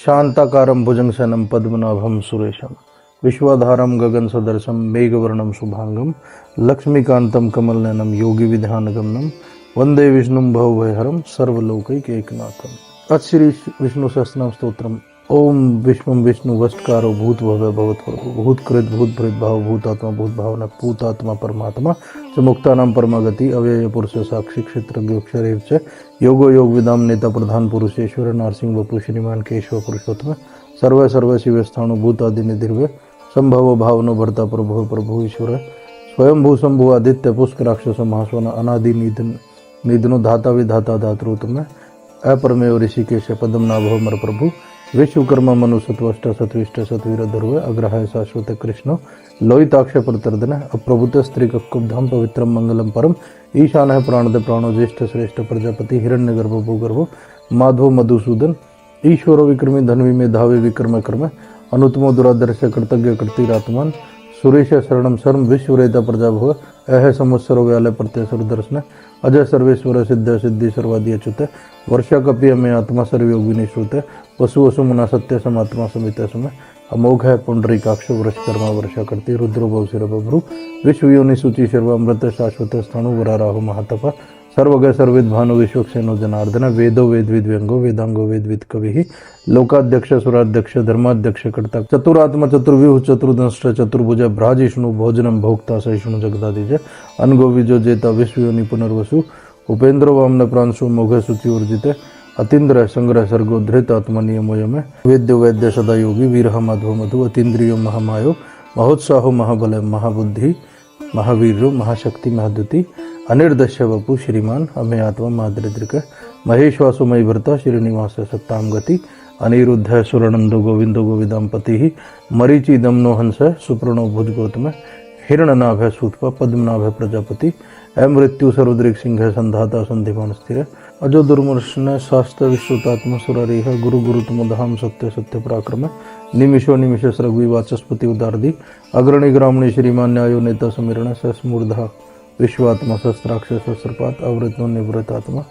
शांताकारं भुजंगशयनं पद्मनाभं सुरेशं विश्वाधारं गगनसदृशं मेघवर्णं शुभांगं लक्ष्मीकान्तं कमलनयनं योगिविध्यानगमनं वंदे विष्णुं भवभयहरं सर्वलोकैकनाथम्। आज श्री विष्णु सहस्रनाम स्तोत्रम। ओम विष्णु विष्णु वस्टकारो भूत भव्य भवत्प्रभु भूत कृत भूत भृत भाव भूतात्मा भूत भावना पूतात्मा परमात्मा च मुक्तानां परमागति अव्यय पुरुष साक्षी क्षेत्रज्ञोक्षरेव च योगो योग विदाम नेता प्रधान पुरुषेश्वर नारसिंह वपु श्रीमान केशव पुरुषोत्तम सर्व सर्व शिव स्थाणु भूतादि निधिर्व संभव भावनो भर्ता प्रभु प्रभु ईश्वर स्वयंभू शंभु आदित्य पुष्क राक्षस महास्वन अनादि निधनो धाता विधाता धातृतम अपरमेव ऋषिकेश पदम नाभव मर प्रभु विश्वकर्मा मनु सत्वष्ट सत्विष्ट सत्वीर ध्रुव अग्रहाय शाश्वत कृष्ण लोहिताक्ष प्रतर्दन अप्रभुत स्त्री कुब्धम पवित्रम मंगलम परम ईशान है प्राणद प्राणो ज्येष्ठ श्रेष्ठ प्रजापति हिरण्य गर्भ भूगर्भ माधव मधुसूदन ईश्वर विक्रमी धन्वी में धावे विक्रम कर्म अनुतमो दुरादर्श कृतज्ञ कृतिरात्मान सुरेश शरणम शर्म विश्वरेता प्रजा भव अह संवत्सरो व्यालय प्रत्यसुर दर्शन अजय सर्वेश्वर सिद्ध सिद्धि सर्वादि अच्युत वर्षा कपि में आत्मा सर्वयोगिनी श्रुत वसु वसु मुना सत्य समात्मा समित समय अमोघ है पुंडरीकाक्ष वृषकर्मा वर्षा करती रुद्रो भवशिर बभ्रु विश्व योनि सूचि सर्वामृत शाश्वत स्थाणु वराराहु महातप सर्वग सर्विद भानु विश्वक्षेनो जनार्दन वेदो वेदविद व्यंगो वेदांगो वेदविद कवि लोकाध्यक्ष सुराध्यक्ष धर्माध्यक्ष कर्ता चतुरात्मा चतुर्व्यूह चतुर्दंष्ट चतुर्भुज भ्राजिष्णु भोजनम भोक्ता सहिष्णु जगदादिज अनगो विजो जेता विश्व योनि पुनर्वसु उपेन्द्रो वामन प्रांशु मोघ सुचि ऊर्जित अतीन्द्र संग्रह सर्गो धृत आत्मा नियमोयम वेद्य वैद्य सदा योगी वीर माधव मधु अतीन्द्रियो महामायो महोत्साहो महाबल महाबुद्धि महावीरो महाशक्ति महाद्युति अनिर्दश्य वपु श्रीमान अमे आत्मा माद्रिद्रिक महेश्वासु मयि भरता श्रीनिवास सत्ताम गति अनिरुद्ध सुरनंदो गोविंदो गोविदाम पति मरीचि दमनो हंस सुप्रणो भुज गौतम हिरणनाभ सूतप पद्मनाभ प्रजापति मृत्यु सरुद्रिक सिंह संधाता संधिमान स्थिर अजो दुर्मर्शन शास्त्र विश्रुतात्म सुररिह गुरु गुरु तुम धाम सत्य सत्य पराक्रम निमिषो निमिष सृग्वी वाचस्पति उदारदी अग्रणी ग्रामणी श्रीमान न्यायो नेता समीरण सस्मूर्धा विश्वात्मा शस्त्राक्ष शस्त्रपात अवृतो निवृतात्मा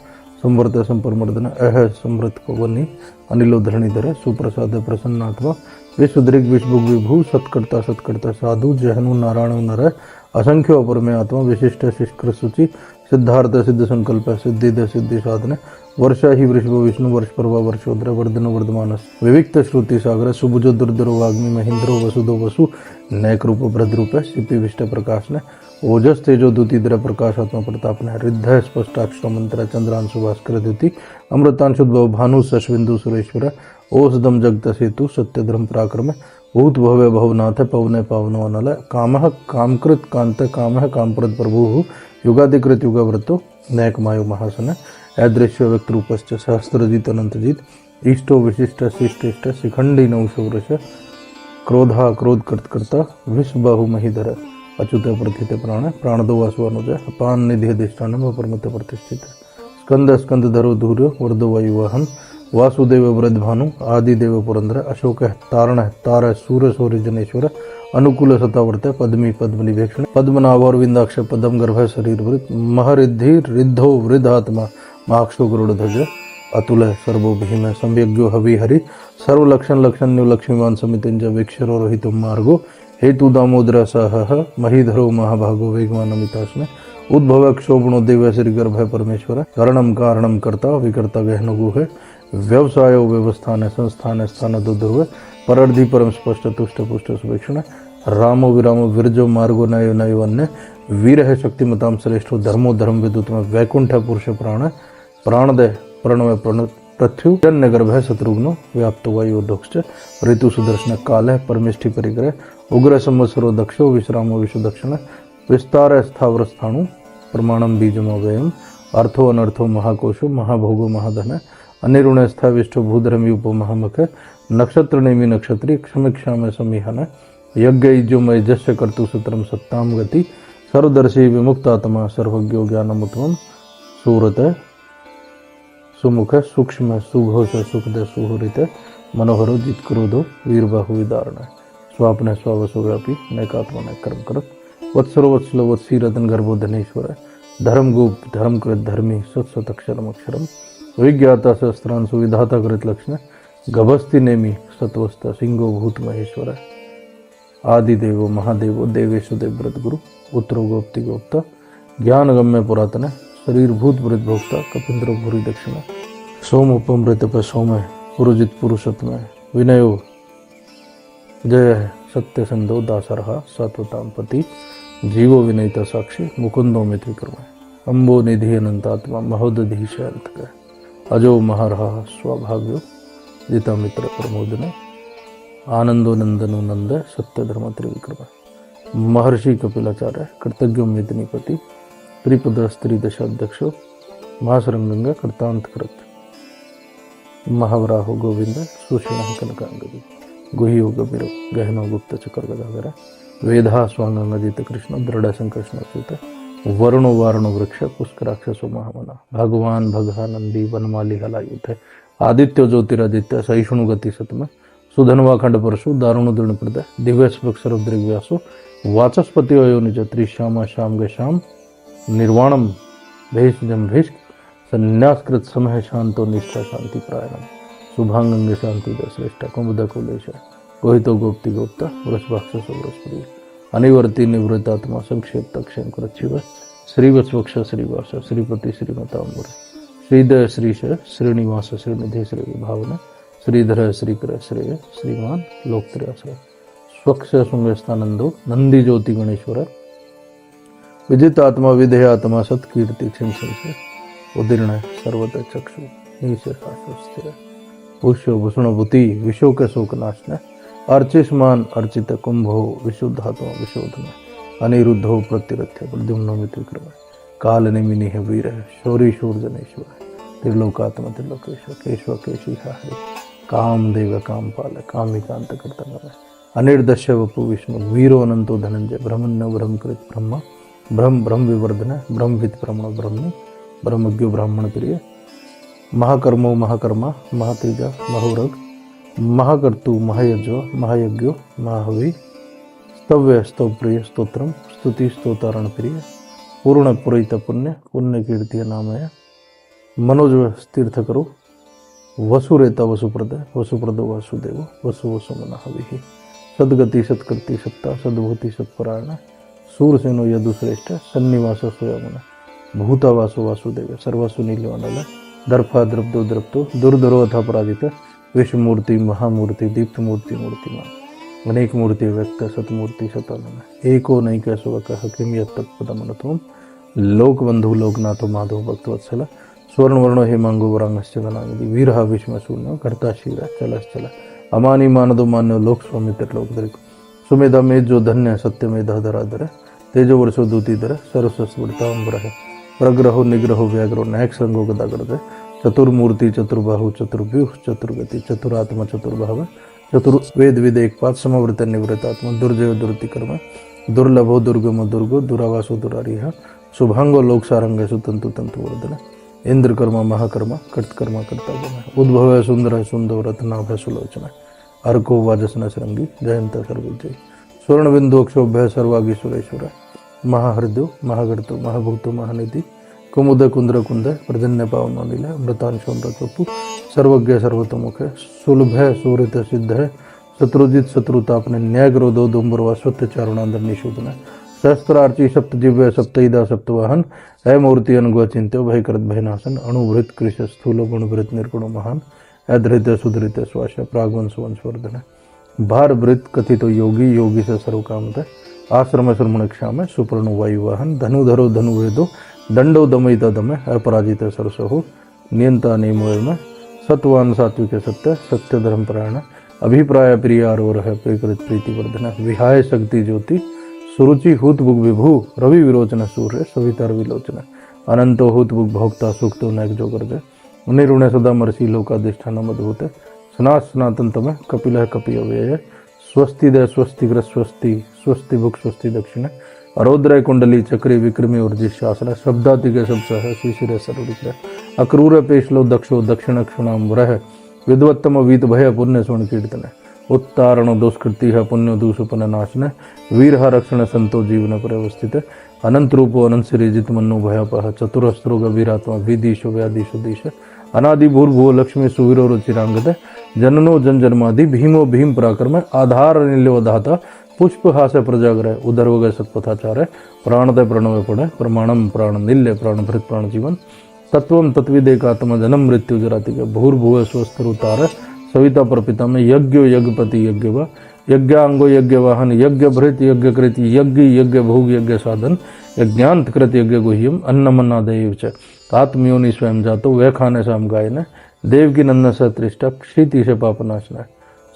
संवर्त संपरमर्दन अह समृत पवनी अनिलो धरणीधर सुप्रसाद प्रसन्नात्मा विश्वदृग विश्वभुग विभु सत्कर्ता सत्कर्ता साधु जहनु नारायण नर असंख्य अपर में आत्मा विशिष्ट शिष्कर सूचि सिद्धार्थ सिद्ध संकल्प सिद्धि सिद्धि साधन वर्षा ही वृषभ विष्णु वर्ष पर्वा वर्षोद्र वर्धन वर्धमानस विविक्त श्रुति सागर सुभुज दुर्धरो वाग्मी महेंद्रो वसुदो वसु नैक रूप भ्रद्रूप सिपि विष्ट प्रकाशन ओजस तेजो द्युति द्र प्रकाशात्मा प्रतापन हृदय स्पष्टाक्षर मंत्र चंद्रांशु भास्कर द्युति अमृतांशुद्भव भानु शशविंदु सुरेश्वर ओसदम जगत सेतु सत्य धर्म पराक्रम भूत भव्य भवनाथ पवन पावनो अनल काम कामकृत कांत काम कामप्रद प्रभु युगाधिकृत युगव्रतो नैक मायो महासन अदृश्य व्यक्त रूपश्च सहस्त्रजित अनंतजित इष्टो विशिष्ट शिष्टिष्ट शिखंडी नौशवृष क्रोधा क्रोध कर्तकर्ता विश्व बाहु महीधर अच्युत प्रथित प्राण प्राणदो वासु अनुज अपान निधि अधिष्ठान परमत प्रतिष्ठित स्कंद स्कंद धरो धूर्य वर्धो वायुवाहन वासुदेव वृद्धभानु आदिदेव पुरंदर अशोक तारण तार सूर्य सौर्य जनेश्वर अनुकूल सतावर्त पद्मी पद्मनिभेक्षण पद्मनाभ और विंदाक्ष पदम गर्भ शरीर वृत महरिद्धि रिद्धो वृद्धात्मा महाक्षो गरुड़ ध्वज अतुल सर्वो भीम संयज्ञो हवि हरि सर्वलक्षण लक्षण्यो लक्ष्मीवान समितिंज वीक्षरो रोहितो मार्गो हेतु दामोदर सह महीधरो महाभागो वेगवान अमितास्म उद्भव क्षोभणो देव श्री गर्भ परमेश्वर कारणम कारणम कर्ता विकर्ता गहन गुह व्यवसाय व्यवस्थान संस्थान स्थान ध्रुव परर्धि परम स्पष्ट तुष्ट पुष्ट सुवेक्षण रामो विरामो विरजो मार्गो नयो नयो अन्य वीर है शक्तिमताम श्रेष्ठो धर्मो धर्म विदुतम वैकुंठ पुरुष प्राण प्राणदय प्रणव पृथ्वी जन्य गर्भ शत्रुघ्नो व्याप्त वायुदोक्ष ऋतु सुदर्शन काल है परमिष्ठि परिग्रह उग्र संवत्सरो दक्षो विश्रामो विश्व दक्षिण विस्तार स्थावर स्थाणु प्रमाणम बीजमव्ययम अर्थो अनर्थो महाकोशो महाभोगो महाधन अनिरुण स्था विष्ठो भूधर्म यूपो महामख नक्षत्र नेमि नक्षत्री क्षमिक्षा में समीहन यज्ञ इज्जोमय जस्य कर्तु सूत्रम सत्ताम गति सर्वदर्शी विमुक्तात्मा सर्वज्ञो ज्ञानमुत्तम सूरत सुमुख सूक्ष्म सुघोष सुखद सुहृत मनोहरो जित क्रोधो वीरबाहु विदारण स्वापन स्वावसो व्यापी नैकात्मा न कर्म करत वत्सरो वत्सलो वत्सीरतन गर्भो धनेश्वर धर्म गोप धर्म कृत धर्मी सत्सत अक्षरम अक्षरम विज्ञाता सहस्त्रांशु विधाता कृत लक्षण गभस्ति नेमि सत्वस्थ सिंहो भूत महेश्वर आदिदेवो महादेवो देवेशु देवव्रत गुरु उत्तरो गोप्ति गोप्ता ज्ञान गम्य पुरातन शरीर भूत वृत भोक्ता कपिंद्र भूरी दक्षिण सोम उपमृत पे सोम पुरुजित पुरुषोत्तम विनयो जय सत्य संदो दासरहा सत्वताम पति जीवो विनयता साक्षी मुकुंदो मित विक्रम अंबो निधि अनंतात्मा महोदधि शयंत अजो महारहा स्वभाग्यो जिता मित्र प्रमोदन आनंदो नंदनो नंद सत्य धर्म त्रिविक्रम महर्षि कपिलाचार्य कृतज्ञ मितनीपति त्रिपद स्त्री दशाध्यक्षो महासरंगंगा कृतांत कृत महावराहो गोविंद सुषण कनकांगदी गुहियो गभीरो गहनो गुप्त चक्र गदाधर वेधा स्वांगंगजित कृष्ण दृढ़ संकृष्ण सूत वरुणो वारुणो वृक्ष पुष्कराक्षसो महामना भगवान भगानंदी वनमाली हलायुत आदित्य ज्योतिरादित्य सहिष्णु गति सतम सुधनवा खंड परशु दारुण दृढ़ प्रद दिव्य स्पक्षर दृग्व्यासो वाचस्पति अयो निज त्रिश्यामा श्याम ग श्याम निर्वाणम भेषजम भेष संन्यासकृत समय शांतो निष्ठा शांति प्रायणम शुभांगंग शांति श्रेष्ठ कुमुद कुलेश गोहितो गोप्ति गोप्ता वृषभाक्षस वृषप्रिय अनिवर्ति निवृत्तात्मा संक्षेप क्षंकर शिव श्रीवत्सवक्ष श्रीवास श्रीपति श्रीमतांबर श्रीदय श्रीश श्रीनिवास श्रीनिधि श्री भावना श्रीधर श्रीकर श्रेय श्रीमान लोकत्रयाश्रय स्वक्ष सुंगस्थानंदो नंदी ज्योति गणेश्वर विदितात्मा विधेयात्मा सत्कीर्ति क्षण से उदीर्ण सर्वत चक्षु ईश शास्त्र पुष्य भूषण भूति विशोक शोक नाशन अर्चिष्मान अर्चित कुंभो विशुद्धात्मा विशोधन अनिरुद्धो प्रतिरथ्य प्रद्युम्नो मित विक्रम काल निमिनि वीर शौरी शूर्जनेश्वर त्रिलोकात्म त्रिलोकेश्वर केशव केशी हरि कामदेव कामपाल कामिकांत कर्तव्य अनिर्दश्य वपु विष्णु वीरो अनंतो धनंजय ब्रह्मण्य ब्रह्मकृत ब्रह्म ब्रह्म ब्रह्म विवर्धन ब्रह्मविद ब्रह्मण ब्रह्मि ब्रह्मज्ञो ब्राह्मण प्रिय महाकर्मो महाकर्मा महातेजा महोरग महाकर्तु महायज्व महायज्ञो महाहवि स्तव्य स्तवप्रिय स्तोत्रम स्तुति स्तोतारण प्रिय पूर्ण पुरहित पुण्य पुण्य कीर्ति नामय मनोज तीर्थ करो वसुरेता वसुप्रद वसुप्रद वासुदेव वसु वसुमन हवि सद्गति सत्कृति सत्ता सद्भूति सत्परायण सूरसेनो यदुश्रेष्ठ सन्निवास स्वयमन भूतावासो वासुदेव सर्वसु नीलवनल दर्फा द्रब्दो द्रप्तो दुर्धरो अथा पराजित विश्वमूर्ति महामूर्ति दीप्त मूर्ति मूर्तिमान अनेक मूर्ति व्यक्त सतमूर्ति सतानन एको नैक सुवक किम यत्तत्पदमनतोम लोकबंधु लोकनाथो माधव भक्तवत्सल स्वर्णवर्णो हेमांगो वरांगश्चनांगि वीरः विष्मशून्य कर्ता शीरा चलश्चल अमानी मानदो मान्यो लोक स्वामित्र लोकदरिक सुमेधा मेजो धन्य सत्य मेधा धराधर तेजो वर्षो दूतीधर सरस्वस्मृतांबर प्रग्रहो निग्रहो व्याग्रो नायक संगो गदागरद चतुर्मूर्ति चतुर्बाहु चतुर्व्यूह चतुर्गति चतुरात्मा चतुर्भाव चतुर्वेद विद एक पाद समवृत निवृत्तात्मा दुर्जय दुर्तिकर्म दुर्लभो दुर्गमो दुर्गो दुरावासो दुरारिह शुभांगो लोक सारंग सुतंतु तंतु वर्धन इंद्रकर्मा महाकर्मा कृतकर्मा कर्ता उद्भव सुंदर सुंदर रत्नाभ सुलोचना अर्को वाजसन श्रृंगी जयंत सर्वजय स्वर्ण बिंदु अक्षोभ्य सर्वागी सुरेश्वर महाहृदयो महागर्तो महाभूतो महानिधि कुमुद कुंद्र कुंद प्रजन्य पावन नील मृतांशोमृतपु सर्वज्ञ सर्वतोमुख सुलभ सूरित सिद्ध शत्रुजित शत्रुतापन न्याय ग्रोधो दुम्बरवा स्वत्य चारुणांदर निशोधन सहस्त्रार्ची सप्त दिव्य सप्तईदा सप्तवाहन अमूर्ति अनुगो चिंत्यो भयकृत भयनाशन अणुभृत कृश स्थूल गुणभृत निर्गुण महान अधृत सुधृत स्वाश प्रागवंश वंशवर्धन भारभृत कथितो योगी योगी से सर्वकामत आश्रम श्रमण क्षाम सुपर्ण वायुवाहन धनुधरो धनुवेदो दंडो दमयिता दम अपराजित सरसहो नियंता नियमोयम सत्वान सात्विक सत्य सत्य धर्म प्राण अभिप्राय प्रिय आरोह प्रियकृत प्रीतिवर्धन विहाय शक्ति ज्योति सुरुचि हुत बुग विभु रवि विरोचन सूर्य सवितर विलोचन अनंतो हुत बुग भोक्ता सुक्तो नैक जोगर्ज निरुण सदा मर्षि लोकाधिष्ठान मधुत सनात सनातन तम कपिल कपि अव्यय स्वस्ति दय स्वस्तिग्र स्वस्ति स्वस्ति भुक स्वस्ति दक्षिण अरोद्रय कुंडली चक्री विक्रमी ऊर्जि शासन शब्दातिक शब्द शिशिर सर्वरिक्र अक्रूर पेशलो दक्षो दक्षिण क्षणाम्बरः विद्वत्तम वीत भय पुण्य स्वर्ण कीर्तन उत्तारण दुष्कृति पुण्य दूषपन नाशन वीर रक्षण संतो जीवन परिवस्थित अनंत रूपो अनंत श्रीजित मनु भयपह चतुरस्त्रो गभीरात्मा विदीशो व्याधीशो देश अनादि भूर्भुव लक्ष्मी सुवीरो रुचिरांगते जननो जन जन्मादि भीमो भीम पराक्रम आधार नील्यो धाता पुष्प हास्य प्रजाग्रह उदर वगैरह सत्पथाचार्य प्राणदय प्रणव पड़े प्रमाणम प्राण निल्य प्राण भृत प्राण जीवन तत्वम तत्विदेकात्मा जन्म मृत्यु जराति के भूर्भुव स्वस्थ उतार सविता प्रपिता में यज्ञो यज्ञपति यज्ञ व यज्ञांगो यज्ञ वाहन यज्ञ भृत यज्ञ कृत यज्ञ यज्ञ भोग यज्ञ साधन यज्ञांत कृत यज्ञ गुह्यम अन्नमन्नादेव च आत्मयोनि स्वयं जातो वह खाने साम गायन देव की नंदन सतृष्टा क्षिति से पापनाशना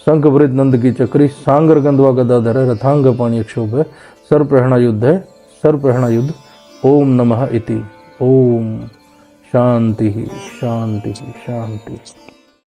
शंख भृत नंद की चक्री सांगर गंधवा गदाधर रथांग पाणी क्षोभ सर्प्रहणा युद्ध है सर्प्रहणा युद्ध ओम नमः इति ओम शांति शांति शांति।